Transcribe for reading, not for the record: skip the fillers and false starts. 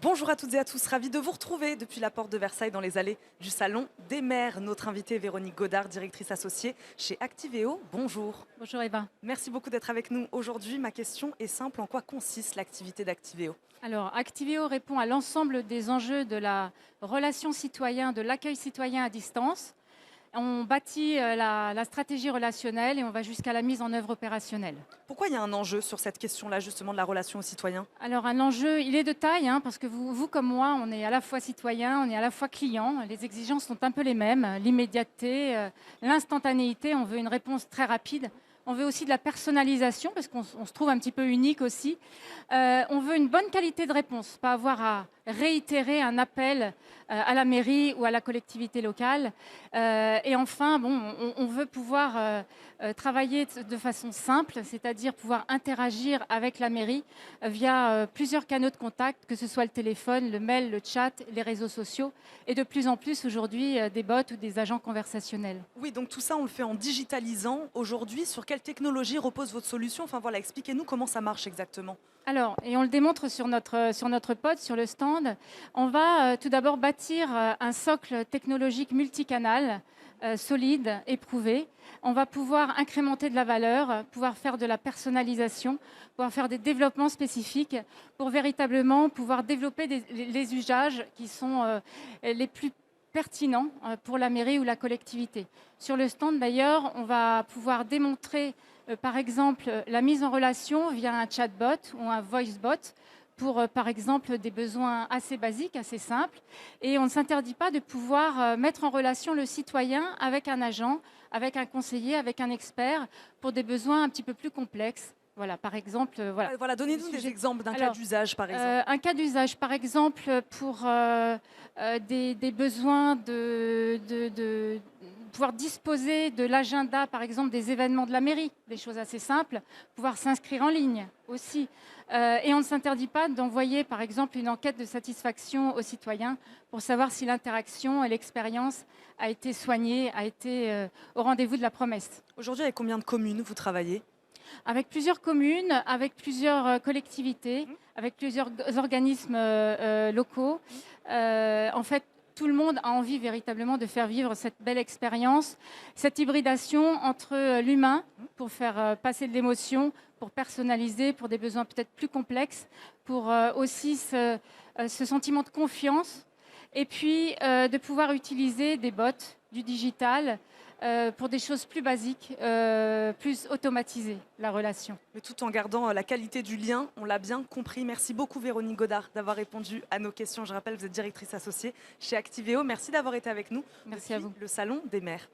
Bonjour à toutes et à tous, ravi de vous retrouver depuis la porte de Versailles dans les allées du Salon des maires. Notre invitée Véronique Godard, directrice associée chez Activéo. Bonjour. Bonjour Eva. Merci beaucoup d'être avec nous aujourd'hui. Ma question est simple, en quoi consiste l'activité d'Activéo? Alors, Activéo répond à l'ensemble des enjeux de la relation citoyen, de l'accueil citoyen à distance. On bâtit la stratégie relationnelle et on va jusqu'à la mise en œuvre opérationnelle. Pourquoi il y a un enjeu sur cette question-là, justement, de la relation aux citoyens? Alors, un enjeu, il est de taille, parce que vous comme moi, on est à la fois citoyen, on est à la fois client. Les exigences sont un peu les mêmes, l'immédiateté, l'instantanéité, on veut une réponse très rapide. On veut aussi de la personnalisation parce qu'on se trouve un petit peu unique aussi. On veut une bonne qualité de réponse, pas avoir à réitérer un appel à la mairie ou à la collectivité locale. Et enfin, on veut pouvoir travailler de façon simple, c'est-à-dire pouvoir interagir avec la mairie via plusieurs canaux de contact, que ce soit le téléphone, le mail, le chat, les réseaux sociaux et de plus en plus aujourd'hui des bots ou des agents conversationnels. Oui, donc tout ça, on le fait en digitalisant. Aujourd'hui, sur quelle technologie repose votre solution? Enfin voilà, expliquez-nous comment ça marche exactement. Alors, et on le démontre sur notre pod, sur le stand, on va tout d'abord bâtir un socle technologique multicanal, solide, éprouvé. On va pouvoir incrémenter de la valeur, pouvoir faire de la personnalisation, pouvoir faire des développements spécifiques pour véritablement pouvoir développer les usages qui sont les plus pertinents pour la mairie ou la collectivité. Sur le stand, d'ailleurs, on va pouvoir démontrer par exemple, la mise en relation via un chatbot ou un voicebot pour, par exemple, des besoins assez basiques, assez simples. Et on ne s'interdit pas de pouvoir mettre en relation le citoyen avec un agent, avec un conseiller, avec un expert pour des besoins un petit peu plus complexes. Voilà, par exemple. Voilà, donnez-nous des exemples d'un cas d'usage, par exemple. Un cas d'usage, par exemple, pour des besoins de pouvoir disposer de l'agenda, par exemple, des événements de la mairie, des choses assez simples, pouvoir s'inscrire en ligne aussi. Et on ne s'interdit pas d'envoyer, par exemple, une enquête de satisfaction aux citoyens pour savoir si l'interaction et l'expérience a été soignée, a été au rendez-vous de la promesse. Aujourd'hui, avec combien de communes vous travaillez? Avec plusieurs communes, avec plusieurs collectivités, avec plusieurs organismes locaux. En fait, tout le monde a envie véritablement de faire vivre cette belle expérience, cette hybridation entre l'humain pour faire passer de l'émotion, pour personnaliser, pour des besoins peut-être plus complexes, pour aussi ce sentiment de confiance, et puis de pouvoir utiliser des bots, du digital, pour des choses plus basiques, plus automatisées, la relation. Mais tout en gardant la qualité du lien, on l'a bien compris. Merci beaucoup Véronique Godard d'avoir répondu à nos questions. Je rappelle, vous êtes directrice associée chez Activéo. Merci d'avoir été avec nous. Merci à vous. Le Salon des maires.